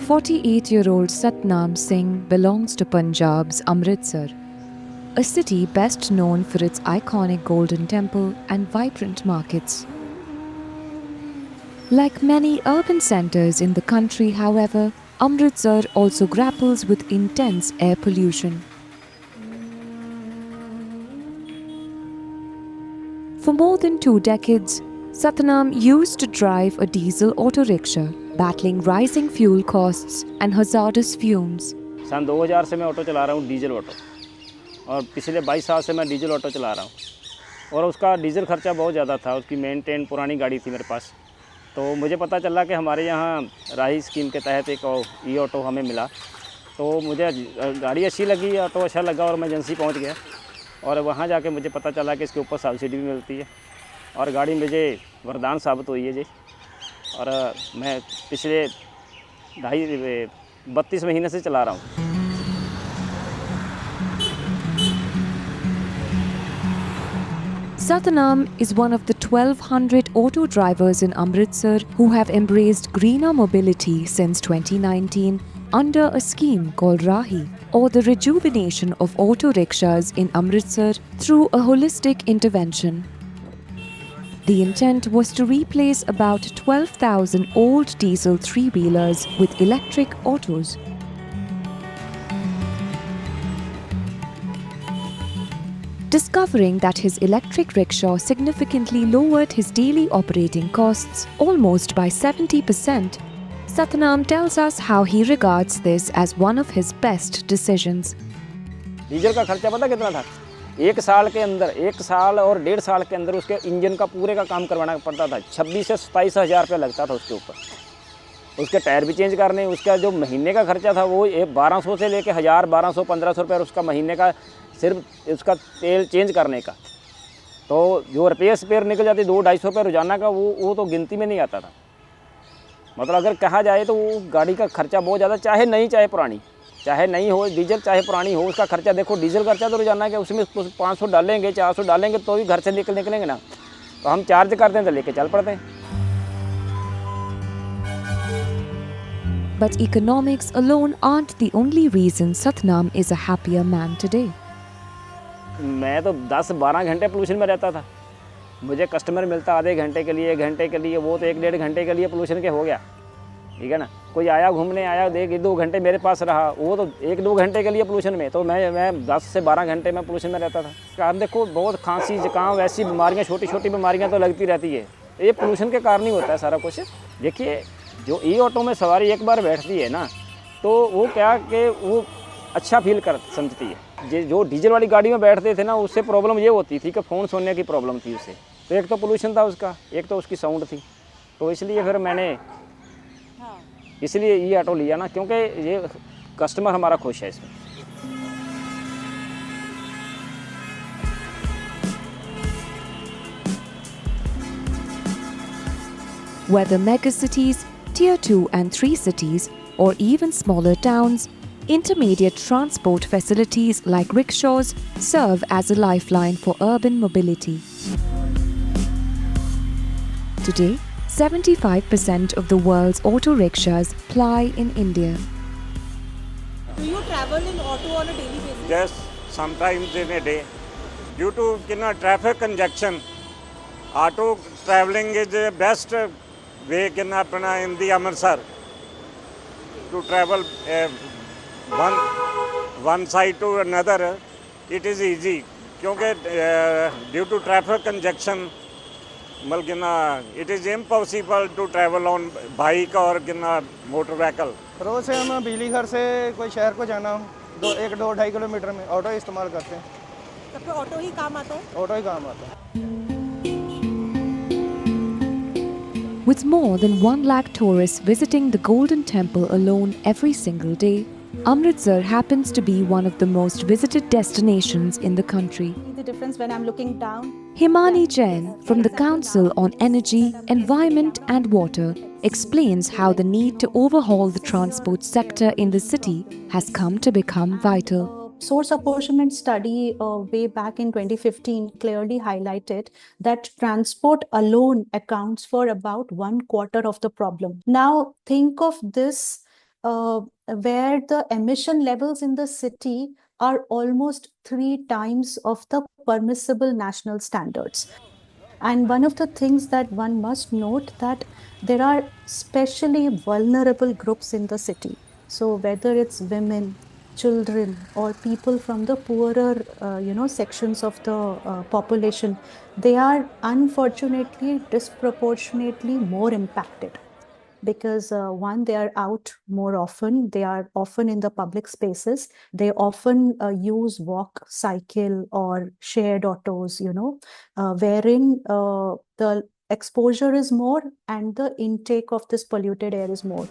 48-year-old Satnam Singh belongs to Punjab's Amritsar, a city best known for its iconic Golden Temple and vibrant markets. Like many urban centres in the country, however, Amritsar also grapples with intense air pollution. For more than 2 decades, Satnam used to drive a diesel auto rickshaw, battling rising fuel costs and hazardous fumes. सन 2000 से मैं auto चला रहा हूँ, diesel auto, और पिछले 22 साल से मैं डीजल ऑटो चला रहा हूँ। और उसका डीजल खर्चा बहुत ज़्यादा था, उसकी मेंटेन पुरानी गाड़ी थी मेरे पास। तो मुझे पता चला कि हमारे यहाँ राही स्कीम के तहत एक ई ऑटो हमें मिला, तो मुझे गाड़ी अच्छी लगी, ऑटो अच्छा लगा और मैं एजेंसी पहुँच गया। और वहाँ जाके मुझे पता चला कि इसके ऊपर सब्सिडी भी मिलती है और गाड़ी मुझे वरदान साबित हुई है जी। और मैं पिछले 32 महीने से चला रहा हूँ। Satnam is one of the 1,200 auto drivers in Amritsar who have embraced greener mobility since 2019 under a scheme called Rahi, or the rejuvenation of auto rickshaws in Amritsar through a holistic intervention. The intent was to replace about 12,000 old diesel three-wheelers with electric autos. Discovering that his electric rickshaw significantly lowered his daily operating costs almost by 70%, Satnam tells us how he regards this as one of his best decisions. Diesel का खर्चा पता कितना था? 1 साल के अंदर, 1 साल और 1.5 साल के अंदर उसके इंजन का पूरे का काम करवाना पड़ता था। 26 से 27 हज़ार रुपया लगता था उसके ऊपर। उसके टायर भी चेंज करने, उसका जो महीने का खर्चा था वो 1200 से लेके 1000, 1200, 1500 रुपये उसका महीने का सिर्फ उसका तेल चेंज करने का। तो जो रिपेयर स्पेयर निकल जाती 200-250 रुपये रोजाना का, वो तो गिनती में नहीं आता था। मतलब अगर कहा जाए तो वो गाड़ी का खर्चा बहुत ज़्यादा, चाहे नई चाहे पुरानी, चाहे नई हो डीजल चाहे पुरानी हो, उसका खर्चा देखो। डीजल खर्चा तो रोजाना के उसमें 500 डालेंगे, 400 डालेंगे तो भी घर से निकलेंगे ना। तो हम चार्ज करते हैं तो लेके चल पड़ते हैं। But economics alone aren't the only reason Satnam is a happier man today. मैं तो 10-12 घंटे पोल्यूशन में रहता था। मुझे कस्टमर मिलता आधे घंटे के लिए, 1 घंटे के लिए, वो तो 1-1.5 घंटे के लिए पोल्यूशन के हो गया, ठीक है ना। कोई आया घूमने आया, 1-2 घंटे मेरे पास रहा, वो तो 1-2 घंटे के लिए पोल्यूशन में। तो मैं 10 से 12 घंटे में पोल्यूशन में रहता था। अब देखो बहुत खांसी जुकाम वैसी बीमारियाँ, छोटी छोटी बीमारियाँ तो लगती रहती है। ये पोल्यूशन के कारण ही होता है सारा कुछ। देखिए जो ई ऑटो में सवारी एक बार बैठती है ना, तो वो क्या कि वो अच्छा फील कर समझती है। जो डीजल वाली गाड़ी में बैठते थे ना, उससे प्रॉब्लम ये होती थी कि फ़ोन सुनने की प्रॉब्लम थी उससे। तो एक तो पोल्यूशन था उसका, एक तो उसकी साउंड थी। तो इसलिए फिर मैंने इसलिए ये ऑटो लिया ना, क्योंकि ये कस्टमर हमारा खुश है इसमें। Whether megacities, Tier 2 and 3 cities, or even smaller towns, intermediate transport facilities like rickshaws serve as a lifeline for urban mobility. Today, 75% of the world's auto rickshaws ply in India. Do you travel in auto on a daily basis? Yes, sometimes in a day. Due to traffic congestion, auto traveling is the best way in the Amritsar to travel one side to another. It is easy because due to traffic congestion, it is impossible to travel on bike or motor vehicle. रोज से हम बिजली घर से कोई शहर को जाना हो 1-2-2.5 किलोमीटर में ऑटो इस्तेमाल करते हैं। तब तो ऑटो ही काम आता है। ऑटो ही काम आता है। With more than 1 lakh tourists visiting the Golden Temple alone every single day, Amritsar happens to be one of the most visited destinations in the country. The difference when I'm looking down. Himani Jain from the Council on Energy, Environment and Water explains how the need to overhaul the transport sector in the city has come to become vital. source apportionment study way back in 2015 clearly highlighted that transport alone accounts for about 1/4 of the problem. Now, think of this where the emission levels in the city are almost 3 times of the permissible national standards. And one of the things that one must note that there are specially vulnerable groups in the city. So whether it's women, children, or people from the poorer, sections of the population, they are unfortunately disproportionately more impacted because one, they are out more often, they are often in the public spaces, they often use walk, cycle, or shared autos, wherein the exposure is more and the intake of this polluted air is more.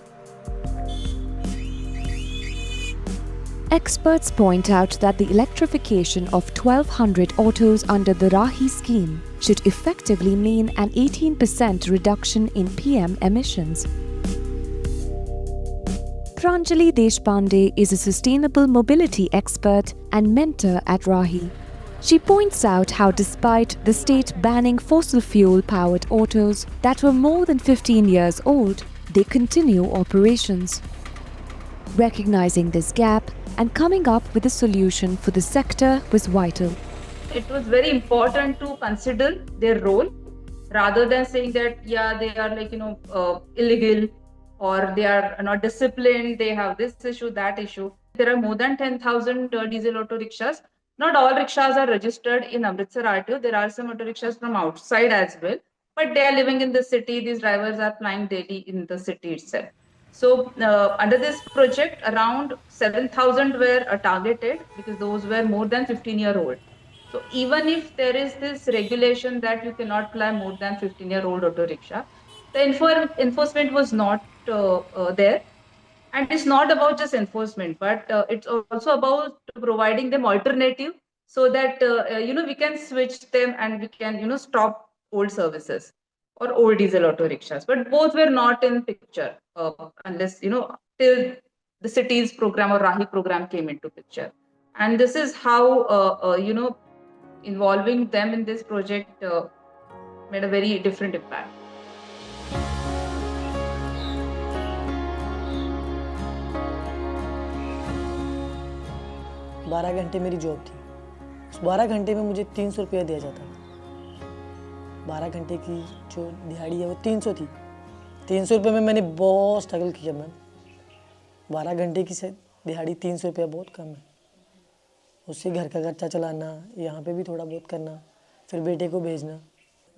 Experts point out that the electrification of 1,200 autos under the Rahi scheme should effectively mean an 18% reduction in PM emissions. Pranjali Deshpande is a sustainable mobility expert and mentor at Rahi. She points out how despite the state banning fossil fuel-powered autos that were more than 15 years old, they continue operations. Recognizing this gap and coming up with a solution for the sector was vital. It was very important to consider their role rather than saying that, they are illegal or they are not disciplined, they have this issue, that issue. There are more than 10,000 diesel auto rickshaws. Not all rickshaws are registered in Amritsar RTO. There are some auto rickshaws from outside as well, but they are living in the city. These drivers are plying daily in the city itself. So under this project, around 7,000 were targeted because those were more than 15-year-old. So even if there is this regulation that you cannot ply more than 15-year-old auto rickshaw, the enforcement was not there. And it's not about just enforcement, but it's also about providing them alternative so that, we can switch them and we can, stop old services or old diesel auto rickshaws. But both were not in picture unless, till the city's program or Rahi program came into picture. And this is how, involving them in this project made a very different impact. बारह घंटे मेरी job थी। उस 12 घंटे में मुझे 300 रुपया दिया जाता था। 12 घंटे की जो दिहाड़ी है वो 300 थी। 300 रुपये में मैंने बहुत स्ट्रगल किया मैम। 12 घंटे की दिहाड़ी 300 रुपया बहुत कम है। उससे घर का खर्चा चलाना, यहाँ पे भी थोड़ा बहुत करना, फिर बेटे को भेजना।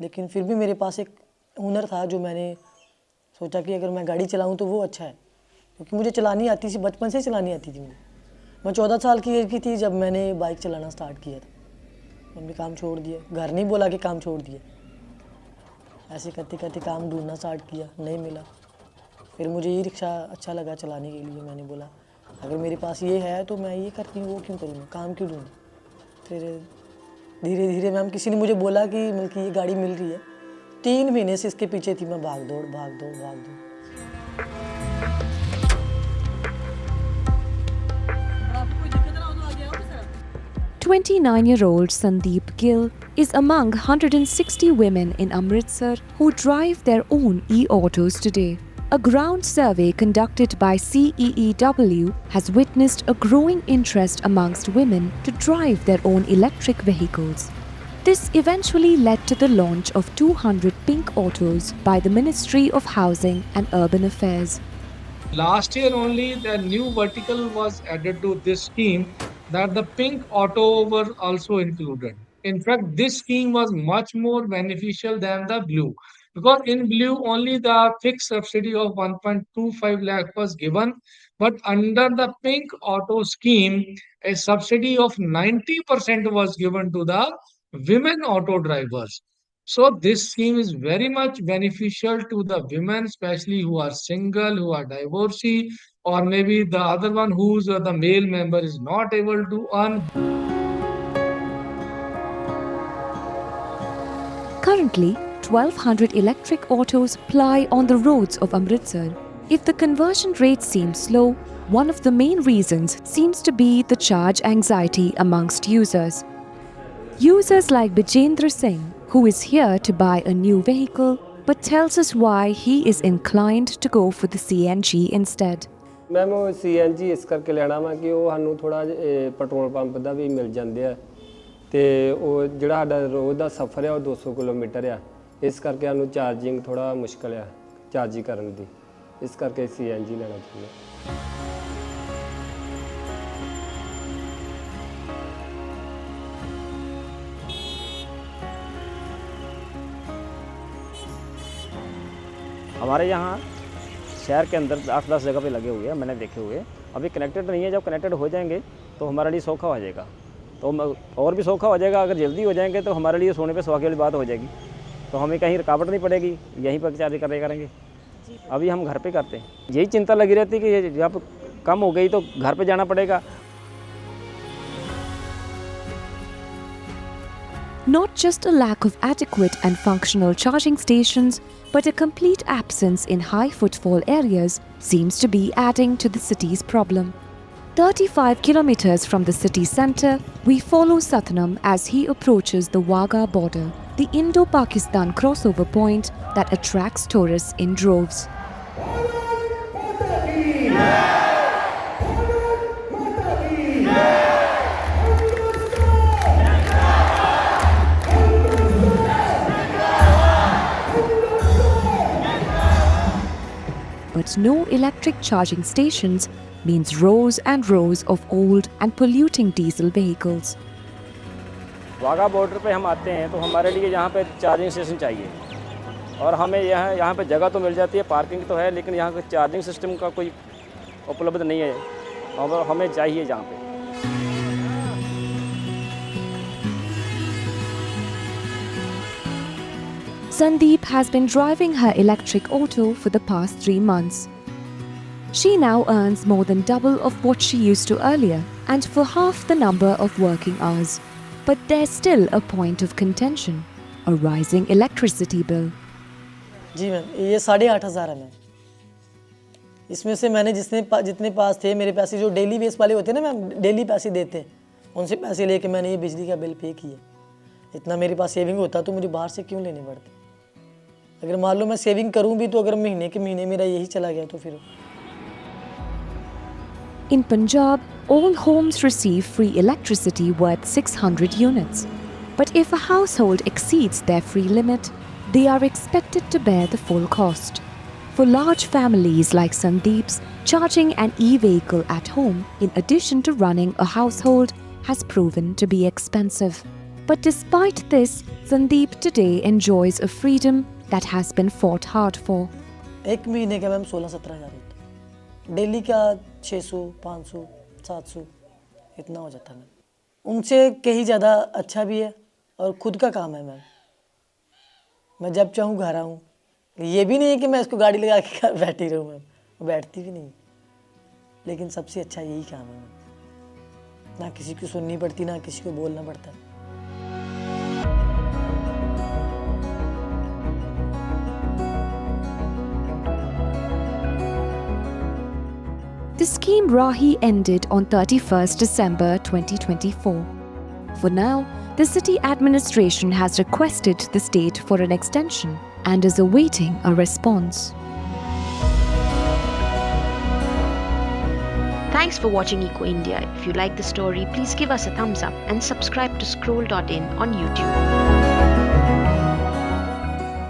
लेकिन फिर भी मेरे पास एक हुनर था जो मैंने सोचा कि अगर मैं गाड़ी चलाऊँ तो वो अच्छा है, क्योंकि मुझे चलानी आती थी, बचपन से चलानी आती थी मुझे। मैं 14 साल की एज की थी जब मैंने बाइक चलाना स्टार्ट किया था। मैंने काम छोड़ दिया, घर नहीं बोला कि काम छोड़ दिया, ऐसे करते करते काम ढूंढना स्टार्ट किया, नहीं मिला। फिर मुझे ये रिक्शा अच्छा लगा चलाने के लिए। मैंने बोला अगर मेरे पास ये है तो मैं ये करती हूँ, वो क्यों करूँ, काम क्यों ढूँढूँ। फिर धीरे धीरे मैम किसी ने मुझे बोला कि बल्कि ये गाड़ी मिल रही है। 3 महीने से इसके पीछे थी मैं, भाग दौड़। 29-year-old Sandeep Gill is among 160 women in Amritsar who drive their own e-autos today. A ground survey conducted by CEEW has witnessed a growing interest amongst women to drive their own electric vehicles. This eventually led to the launch of 200 pink autos by the Ministry of Housing and Urban Affairs. Last year only the new vertical was added to this scheme, that the pink auto were also included. In fact, this scheme was much more beneficial than the blue, because in blue only the fixed subsidy of 1.25 lakh was given, but under the pink auto scheme, a subsidy of 90% was given to the women auto drivers. So this scheme is very much beneficial to the women, especially who are single, who are divorcee, or maybe the other one who's the male member is not able to earn. Currently, 1,200 electric autos ply on the roads of Amritsar. If the conversion rate seems slow, One of the main reasons seems to be the charge anxiety amongst users. Users like Bijendra Singh, who is here to buy a new vehicle, but tells us why he is inclined to go for the CNG instead. Ma'am ਉਹ CNG ਇਸ ਕਰਕੇ ਲੈਣਾ ਵਾ ਕਿ ਉਹ ਸਾਨੂੰ ਥੋੜਾ petrol pump ਦਾ ਵੀ ਮਿਲ ਜਾਂਦੇ ਆ ਤੇ ਉਹ ਜਿਹੜਾ ਸਾਡਾ ਰੋਜ਼ ਦਾ ਸਫ਼ਰ ਆ ਉਹ 200 ਕਿਲੋਮੀਟਰ ਆ ਇਸ ਕਰਕੇ ਸਾਨੂੰ ਚਾਰਜਿੰਗ ਥੋੜਾ ਮੁਸ਼ਕਲ ਆ ਚਾਰਜ ਕਰਨ ਦੀ ਇਸ ਕਰਕੇ CNG ਲੈਣਾ ਚਾਹੁੰਦੇ ਹਾਂ। हमारे यहाँ शहर के अंदर 8-10 जगह पे लगे हुए हैं, मैंने देखे हुए। अभी कनेक्टेड नहीं है, जब कनेक्टेड हो जाएंगे तो हमारे लिए सौखा हो जाएगा, तो और भी सौखा हो जाएगा। अगर जल्दी हो जाएंगे तो हमारे लिए सोने पे सुहागे वाली बात हो जाएगी, तो हमें कहीं रुकावट नहीं पड़ेगी, यहीं पर चार्ज करेंगे। अभी हम घर पे करते हैं, यही चिंता लगी रहती कि जब कम हो गई तो घर पे जाना पड़ेगा। Not just a lack of adequate and functional charging stations, but a complete absence in high footfall areas seems to be adding to the city's problem. 35 kilometers from the city centre, we follow Satnam as he approaches the Wagah border, the Indo-Pakistan crossover point that attracts tourists in droves. But no electric charging stations means rows and rows of old and polluting diesel vehicles. Wagah border पे हम आते हैं तो हमारे लिए यहाँ पे charging station चाहिए, और हमें यहाँ पे जगह तो मिल जाती है, पार्किंग तो है, लेकिन यहाँ का चार्जिंग सिस्टम का कोई उपलब्ध नहीं है, और हमें चाहिए जहाँ पे। Sandeep has been driving her electric auto for the past 3 months. She now earns more than double of what she used to earlier, and for half the number of working hours. But there's still a point of contention: a rising electricity bill. जी ma'am, ये 8,500 है ma'am. इसमें से मैंने जितने पास थे मेरे पैसे, जो डेली बेस वाले होते हैं ना मैम, डेली पैसे देते हैं, उनसे पैसे लेके मैंने ये बिजली का बिल पे किया। इतना मेरे पास सेविंग होता तो मुझे बाहर से क्यों लेने पड़ते। अगर मान लो मैं सेविंग करूं भी तो अगर महीने के महीने मेरा यही चला गया तो फिर। In Punjab, all homes receive free electricity worth 600 units. But if a household exceeds their free limit, they are expected to bear the full cost. For large families like Sandeep's, charging an e-vehicle at home, in addition to running a household, has proven to be expensive. But despite this, Sandeep today enjoys a freedom that has been fought hard for. एक महीने का ma'am 16-17 हज़ार होता, daily का 600, 500, 700 इतना हो जाता है मैम। उनसे कहीं ज़्यादा अच्छा भी है, और खुद का काम है मैम। मैं जब चाहूँ घर आऊँ, ये भी नहीं है कि मैं इसको गाड़ी लगा के घर बैठी रहूँ मैम, बैठती भी नहीं, लेकिन सबसे अच्छा यही काम है मैम। ना किसी को सुननी पड़ती, ना किसी को बोलना पड़ता। The scheme Rahi ended on 31st December 2024. For now, the city administration has requested the state for an extension and is awaiting a response. Thanks for watching Eco India. If you like the story, please give us a thumbs up and subscribe to Scroll.in on YouTube.